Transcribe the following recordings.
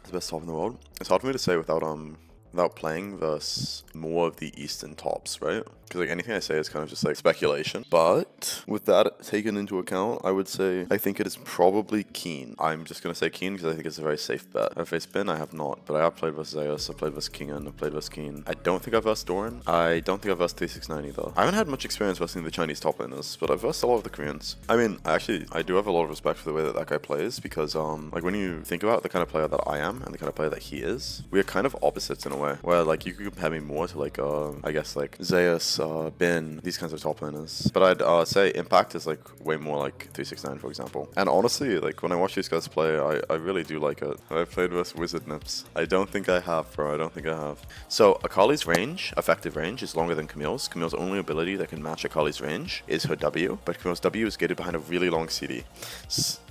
the best top in the world. It's hard for me to say without playing versus more of the Eastern tops, right? Because like anything I say is kind of just like speculation. But with that taken into account, I would say I think it is probably Keen. I'm just gonna say Keen because I think it's a very safe bet. I've faced Bin, I have not, but I have played versus Zeus, I've played versus Kingan, I've played versus Keen. I don't think I've versed Doran. I don't think I've versed 369 either. I haven't had much experience versing the Chinese top laners, but I've versed a lot of the Koreans. I mean, I do have a lot of respect for the way that that guy plays because like when you think about the kind of player that I am and the kind of player that he is, we are kind of opposites in a way. Where like you could compare me more to like I guess like Zeus, Bin, these kinds of top laners. But I'd say Impact is like way more like 369 for example. And honestly, like when I watch these guys play, I really do like it. I've played with Wizard Nips. I don't think I have, bro. I don't think I have. So Akali's range, effective range, is longer than Camille's. Camille's only ability that can match Akali's range is her W, but Camille's W is gated behind a really long CD.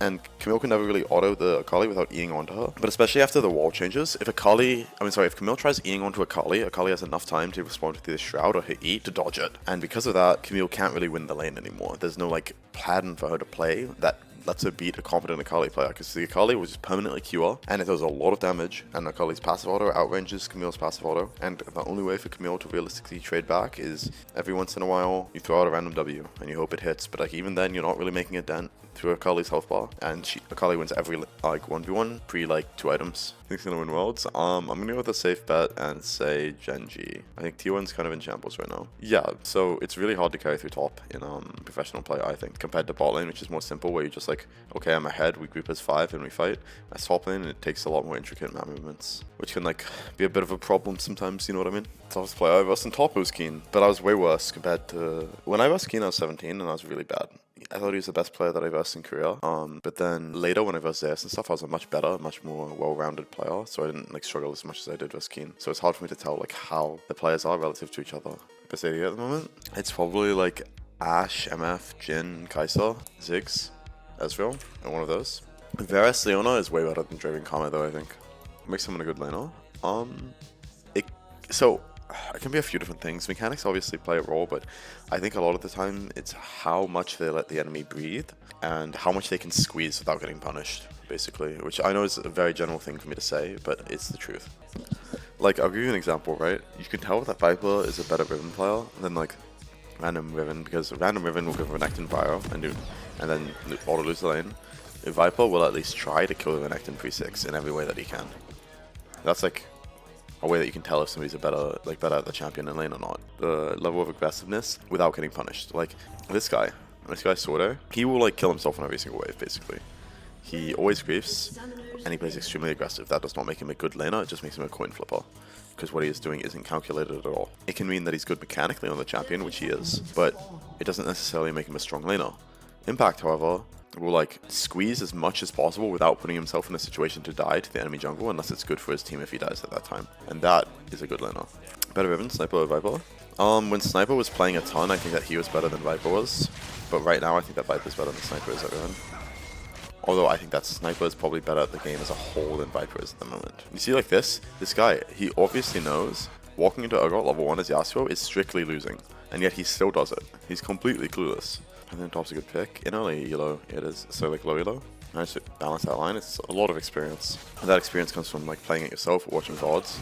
And Camille can never really auto the Akali without Eing onto her. But especially after the wall changes, if Camille tries Eing onto Akali has enough time to respond with either Shroud or hit E to dodge it. And because of that, Camille can't really win the lane anymore. There's no like pattern for her to play that lets her beat a competent Akali player, because the Akali will just permanently QR and it does a lot of damage, and Akali's passive auto outranges Camille's passive auto, and the only way for Camille to realistically trade back is every once in a while you throw out a random W and you hope it hits, but like even then you're not really making a dent through Akali's health bar, and Akali wins every like 1v1 pre like 2 items. I think he's gonna win worlds. I'm gonna go with a safe bet and say Genji. I think T1's kind of in shambles right now. Yeah, so it's really hard to carry through top in professional play, I think, compared to bot lane, which is more simple, where you just like, okay, I'm ahead, we group as 5 and we fight. As top lane, it takes a lot more intricate map movements, which can like be a bit of a problem sometimes, you know what I mean? Toughest player I versed in top was Keen, but I was way worse compared to when I versed Keen. I was 17 and I was really bad. I thought he was the best player that I versed in Korea. But then later when I versed Zeus and stuff, I was a much better, much more well-rounded player. So I didn't like struggle as much as I did versus Keen. So it's hard for me to tell like how the players are relative to each other. Best AD at the moment, it's probably like Ashe, MF, Jhin, Kai'Sa, Ziggs, Ezreal, and one of those. Varus Leona is way better than Draven Kama though, I think. Makes someone a good laner. It can be a few different things. Mechanics obviously play a role, but I think a lot of the time it's how much they let the enemy breathe and how much they can squeeze without getting punished, basically. Which I know is a very general thing for me to say, but it's the truth. Like, I'll give you an example, right? You can tell that Viper is a better Riven player than like random Riven, because random Riven will give Renekton Bio and then auto lose the lane. Viper will at least try to kill the Renekton pre-6 in every way that he can. That's like a way that you can tell if somebody's better at the champion in lane or not. The level of aggressiveness without getting punished. Like this guy Srtty, he will like kill himself on every single wave basically. He always griefs and he plays extremely aggressive. That does not make him a good laner, it just makes him a coin flipper, because what he is doing isn't calculated at all. It can mean that he's good mechanically on the champion, which he is, but it doesn't necessarily make him a strong laner. Impact, however, will like squeeze as much as possible without putting himself in a situation to die to the enemy jungle, unless it's good for his team if he dies at that time. And that is a good laner. Better Riven, Sniper or Viper? When Sniper was playing a ton, I think that he was better than Viper was. But right now I think that Viper's better than Sniper is at Riven. Although I think that Sniper is probably better at the game as a whole than Viper is at the moment. You see like this guy, he obviously knows walking into Urgot level 1 as Yasuo is strictly losing. And yet he still does it. He's completely clueless. I think top's a good pick. In early elo, it is. So like low elo, nice to balance that line. It's a lot of experience. And that experience comes from like playing it yourself or watching VODs.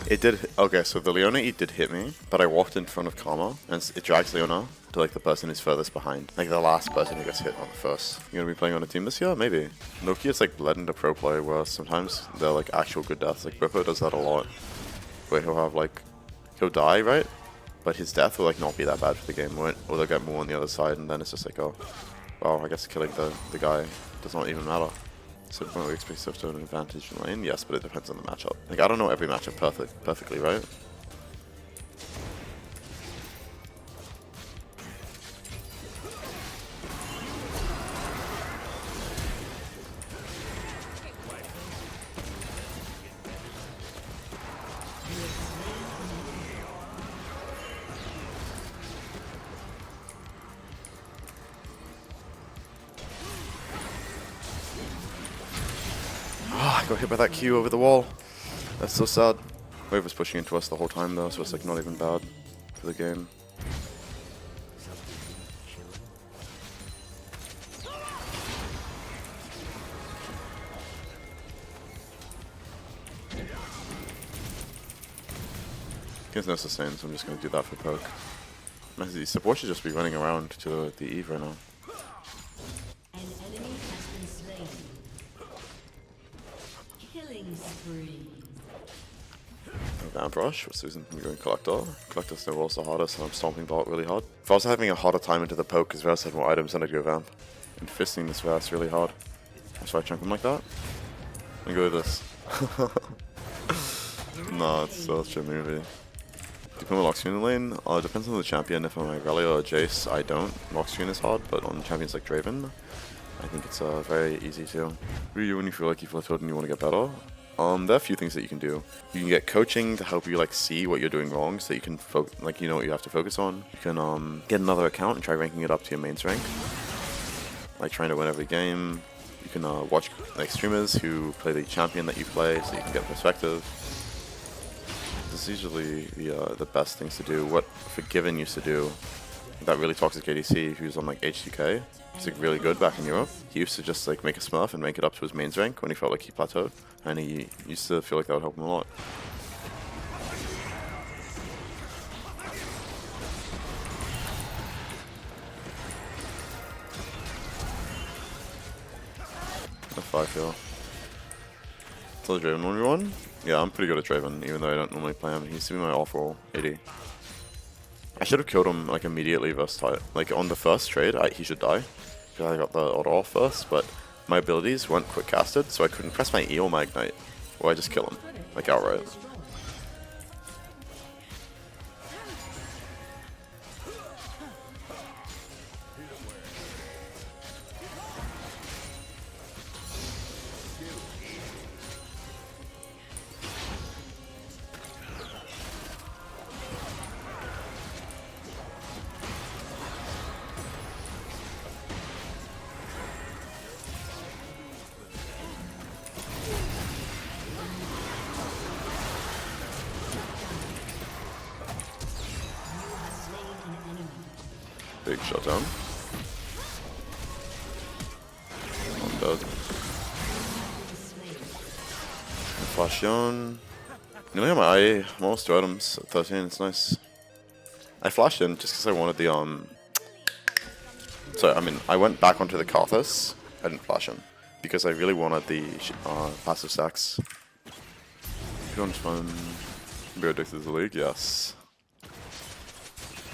It did. Okay, so the Leona E did hit me, but I walked in front of Karma, and it drags Leona to like the person who's furthest behind, like the last person who gets hit on the first. You gonna be playing on a team this year? Maybe. Noki is like bled into pro play, where sometimes they're like actual good deaths. Like Bippo does that a lot, where he'll die, right? But his death will like not be that bad for the game, or they'll get more on the other side, and then it's just like, oh, well, I guess killing the guy does not even matter. So when we expect Swift to have an advantage in lane? Yes, but it depends on the matchup. Like, I don't know every matchup perfectly, right? I got hit by that Q over the wall. That's so sad. Wave was pushing into us the whole time though, so it's like not even bad for the game. He has no sustain, so I'm just going to do that for poke. The support should just be running around to the Eve right now. An enemy has been slain. Killing spree. Vamp rush, what's the reason I'm going Collector? Collector snowballs the hardest and I'm stomping bot really hard. If I was having a harder time into the poke because Varus had more items, then I'd go Vamp. And fisting this Varus really hard. That's why I chunk him like that. And go with this. Nah, it's such a movie. Do you put my lock screen in the lane? It depends on the champion. If I'm like Relia or Jace, I don't. Lock screen is hard, but on champions like Draven, I think it's very easy to. Really, when you feel like you've plateaued and you want to get better, there are a few things that you can do. You can get coaching to help you like see what you're doing wrong, so you can like you know what you have to focus on. You can get another account and try ranking it up to your mains rank, like trying to win every game. You can watch like streamers who play the champion that you play, so you can get perspective. This is usually the best things to do. What Forgiven used to do, that really toxic ADC who's on like HDK, he's like really good back in Europe. He used to just like make a smurf and make it up to his mains rank when he felt like he plateaued, and he used to feel like that would help him a lot. F5 kill. Still Draven 1v1? Yeah, I'm pretty good at Draven, even though I don't normally play him. He used to be my off-roll AD. I should have killed him like immediately versus Titan. Like on the first trade, he should die. Because I got the auto off first, but my abilities weren't quick casted, so I couldn't press my E or my Ignite. Or I just kill him, like outright. Big shutdown. I'm dead. Flash on. Nearly on my eye. I'm almost 2 items at 13. It's nice. I flashed in just because I wanted the So I mean, I went back onto the Karthus. I didn't flash in because I really wanted the passive stacks. Everyone's fun. Be addicted to the league. Yes.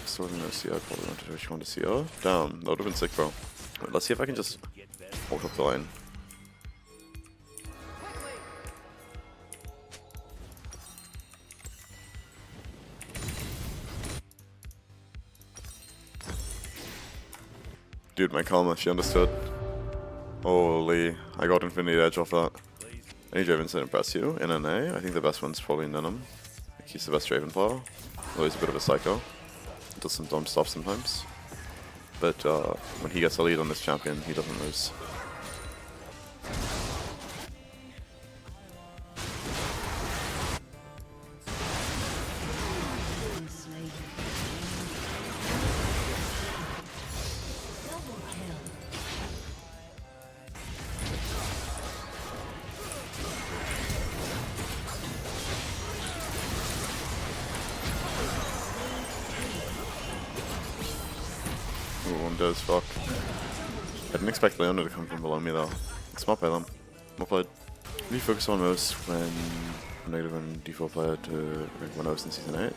Still no CR, probably wanted to actually want to CR. Damn, that would have been sick, bro. Wait, let's see if I can just hold up the lane. Dude, my karma, she understood. Holy, I got Infinity Edge off that. Any Draven to impress you in NA? I think the best one's probably Ninum. Like, he's the best Draven player. Although he's a bit of a psycho. Does some dumb stuff sometimes. But when he gets a lead on this champion, he doesn't lose. One does fuck. I didn't expect Leona to come from below me though. Smart by them. Well played. What do you focus on most when negative and default player to rank 1 host in season 8?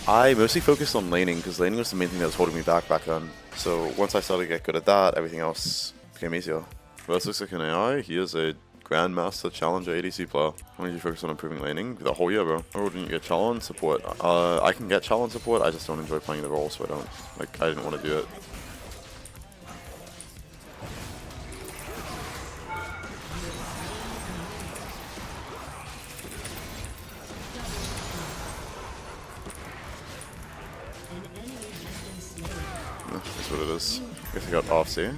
I mostly focused on laning because laning was the main thing that was holding me back then. So once I started to get good at that, everything else became easier. Versus looks like an AI, he is a Grandmaster Challenger ADC player. When did you focus on improving laning? The whole year, bro. Or didn't you get challenge support? I can get challenge support, I just don't enjoy playing the role, so I don't. Like, I didn't want to do it. That's what it this. I guess I got RC.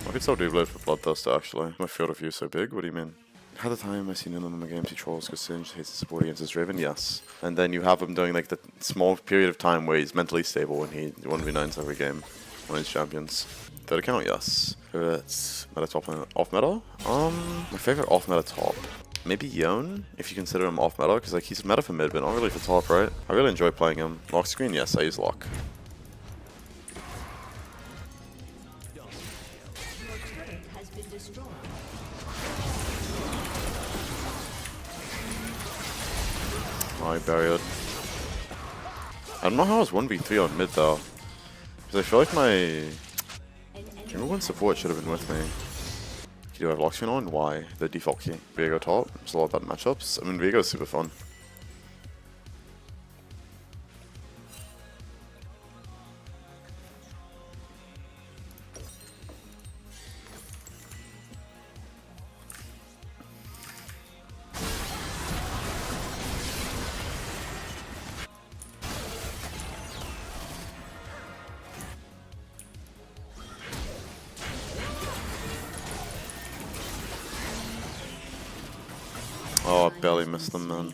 I could still do Blade for Bloodthirster actually. My field of view is so big, what do you mean? Had the time I seen in the games he trolls because Singe hates the support against his Draven, yes. And then you have him doing like the small period of time where he's mentally stable and he 1v9s every game on his champions. Third account, yes. It's meta top and off meta. My favorite off meta top. Maybe Yon, if you consider him off meta, because like he's meta for mid, but not really for top, right? I really enjoy playing him. Lock screen, yes, I use lock. I buried. I don't know how I was 1v3 on mid though. Because I feel like my Jungle One support should have been with me. Do I have lock screen on? Why? The default key. Viego top. There's a lot of bad matchups. I mean, Viego's super fun. Oh, I barely missed them, man.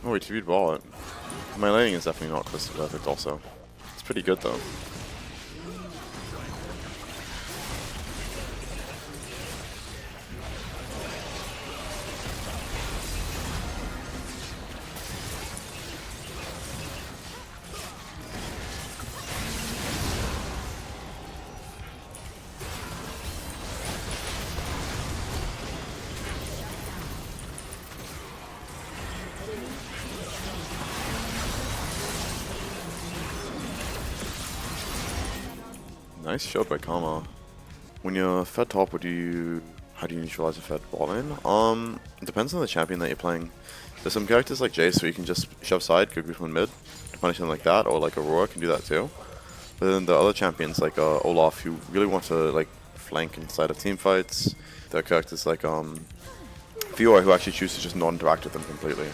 Oh, wait, TV'd ball. My laning is definitely not close to perfect also. It's pretty good though. Nice shot by Karma. When you're fed top, how do you neutralize a fed bot lane? It depends on the champion that you're playing. There's some characters like Jace where you can just shove side, go group on mid, to punish them like that, or like Aurora can do that too. But then the other champions like Olaf, who really want to like flank inside of team fights. There are characters like Fiora who actually choose to just not interact with them completely.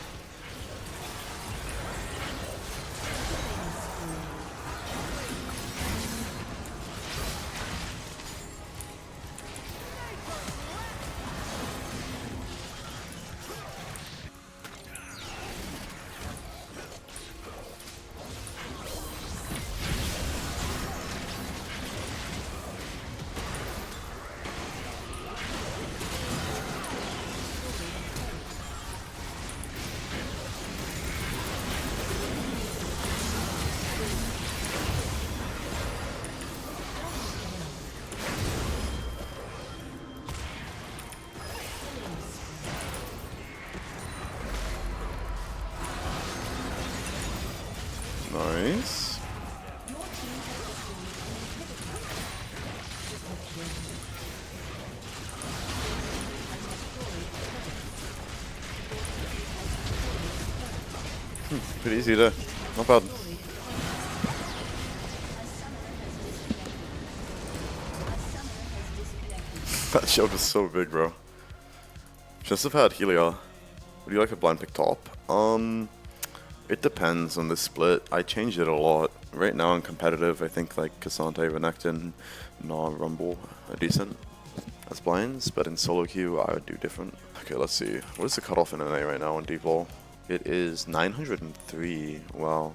Nice. Pretty easy there. Not bad. That shield was so big, bro. Just have had Helia. Would you like a blind pick top? It depends on the split. I changed it a lot. Right now in competitive, I think like Cassante, Renekton, Rumble are decent as blinds, but in solo queue, I would do different. Okay, let's see. What is the cutoff in NA right now on deep lore? It is 903. Wow.